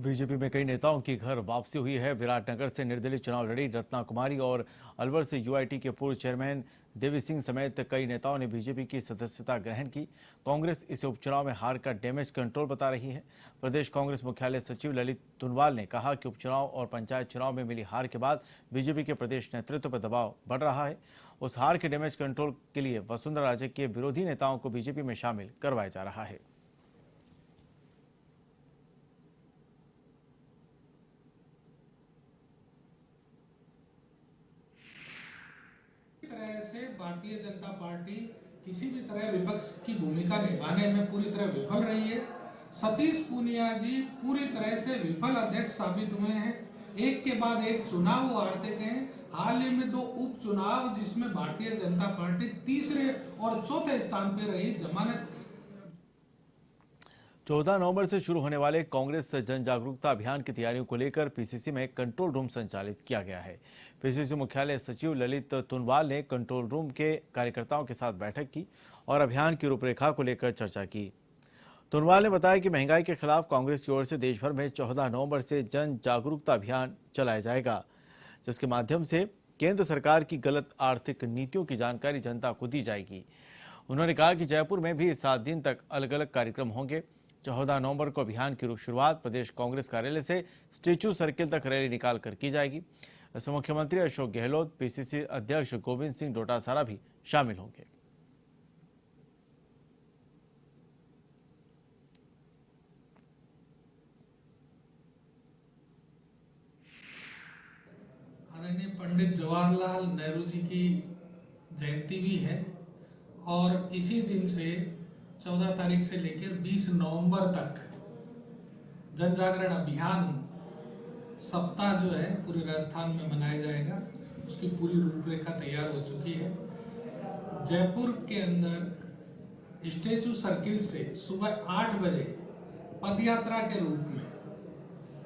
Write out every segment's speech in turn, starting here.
BJP में कई नेताओं की घर वापसी हुई है। विराटनगर से निर्दलीय चुनाव लड़ी रत्ना कुमारी और अलवर से यूआईटी के पूर्व चेयरमैन देवी सिंह समेत कई नेताओं ने बीजेपी की सदस्यता ग्रहण की। कांग्रेस इसे उपचुनाव में हार का डैमेज कंट्रोल बता रही है। प्रदेश कांग्रेस मुख्यालय सचिव ललित तुनवाल ने कहा कि उपचुनाव और पंचायत चुनाव में मिली हार के बाद बीजेपी के प्रदेश नेतृत्व पर दबाव बढ़ रहा है। उस हार के डैमेज कंट्रोल के लिए वसुंधरा राजे के विरोधी नेताओं को बीजेपी में शामिल करवाया जा रहा है। तरह से भारतीय जनता पार्टी किसी भी तरह विपक्ष की भूमिका निभाने में पूरी तरह विफल रही है। सतीश पूनिया जी पूरी तरह से विफल अध्यक्ष साबित हुए हैं। एक के बाद एक चुनाव वो हारते गए। हाल ही में 2 उपचुनाव जिसमें भारतीय जनता पार्टी तीसरे और चौथे स्थान पर रही। जमानत 14 नवंबर से शुरू होने वाले कांग्रेस जन जागरूकता अभियान की तैयारियों को लेकर पीसीसी में कंट्रोल रूम संचालित किया गया है। पीसीसी मुख्यालय सचिव ललित तुनवाल ने कंट्रोल रूम के कार्यकर्ताओं के साथ बैठक की और अभियान की रूपरेखा को लेकर चर्चा की। तुनवाल ने बताया कि महंगाई के खिलाफ कांग्रेस की ओर से देश भर में 14 नवंबर से जन जागरूकता अभियान चलाया जाएगा, जिसके माध्यम से केंद्र सरकार की गलत आर्थिक नीतियों की जानकारी जनता को दी जाएगी। उन्होंने कहा कि जयपुर में भी 7 दिन तक अलग अलग कार्यक्रम होंगे। 14 नवंबर को अभियान की शुरुआत प्रदेश कांग्रेस कार्यालय से स्टेच्यू सर्किल तक रैली निकालकर की जाएगी। इसमें मुख्यमंत्री अशोक गहलोत, पीसीसी अध्यक्ष गोविंद सिंह डोटासरा भी शामिल होंगे। आदरणीय पंडित जवाहरलाल नेहरू जी की जयंती भी है और इसी दिन से 14 तारीख से लेकर 20 नवंबर तक जन जागरण अभियान सप्ताह जो है पूरे राजस्थान में मनाया जाएगा। उसकी पूरी रूपरेखा तैयार हो चुकी है। जयपुर के अंदर स्टेच्यू सर्किल से सुबह 8 बजे पदयात्रा के रूप में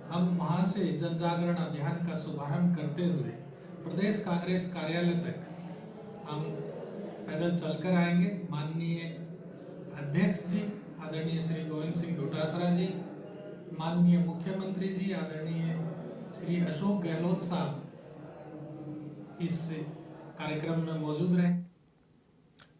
हम वहां से जन जागरण अभियान का शुभारंभ करते हुए प्रदेश कांग्रेस कार्यालय तक हम पैदल चलकर आएंगे। माननीय अध्यक्ष जी आदरणीय श्री गोविंद सिंह डोटासरा जी, माननीय मुख्यमंत्री जी आदरणीय श्री अशोक गहलोत साहब इस कार्यक्रम में मौजूद रहे।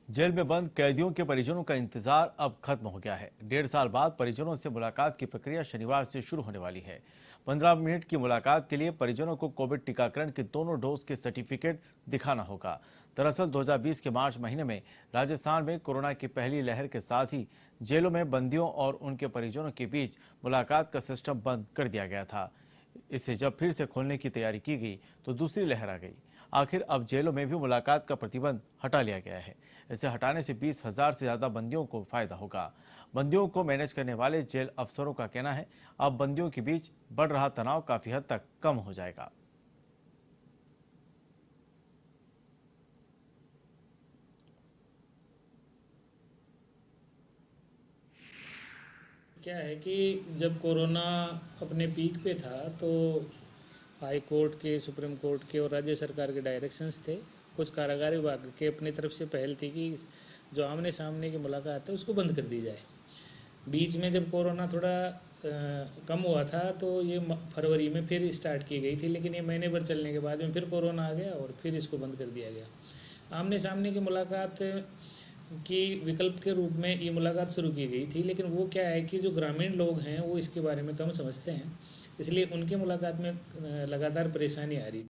जेल में बंद कैदियों के परिजनों का इंतजार अब खत्म हो गया है। 1.5 साल बाद परिजनों से मुलाकात की प्रक्रिया शनिवार से शुरू होने वाली है। 15 मिनट की मुलाकात के लिए परिजनों को कोविड टीकाकरण के दोनों डोज के सर्टिफिकेट दिखाना होगा। दरअसल 2020 के मार्च महीने में राजस्थान में कोरोना की पहली लहर के साथ ही जेलों में बंदियों और उनके परिजनों के बीच मुलाकात का सिस्टम बंद कर दिया गया था। इसे जब फिर से खोलने की तैयारी की गई तो दूसरी लहर आ गई। आखिर अब जेलों में भी मुलाकात का प्रतिबंध हटा लिया गया है। इसे हटाने से 20,000 से ज्यादा बंदियों को फायदा होगा। बंदियों को मैनेज करने वाले जेल अफसरों का कहना है अब बंदियों के बीच बढ़ रहा तनाव काफी हद तक कम हो जाएगा। क्या है कि जब कोरोना अपने पीक पे था तो हाई कोर्ट के, सुप्रीम कोर्ट के और राज्य सरकार के डायरेक्शंस थे। कुछ कारागार विभाग के अपनी तरफ से पहल थी कि जो आमने सामने की मुलाकात है उसको बंद कर दी जाए। बीच में जब कोरोना थोड़ा कम हुआ था तो ये फरवरी में फिर स्टार्ट की गई थी, लेकिन ये महीने भर चलने के बाद में फिर कोरोना आ गया और फिर इसको बंद कर दिया गया। आमने सामने की मुलाकात की विकल्प के रूप में ये मुलाकात शुरू की गई थी, लेकिन वो क्या है कि जो ग्रामीण लोग हैं वो इसके बारे में कम समझते हैं, इसलिए उनके मुलाकात में लगातार परेशानी आ रही थी।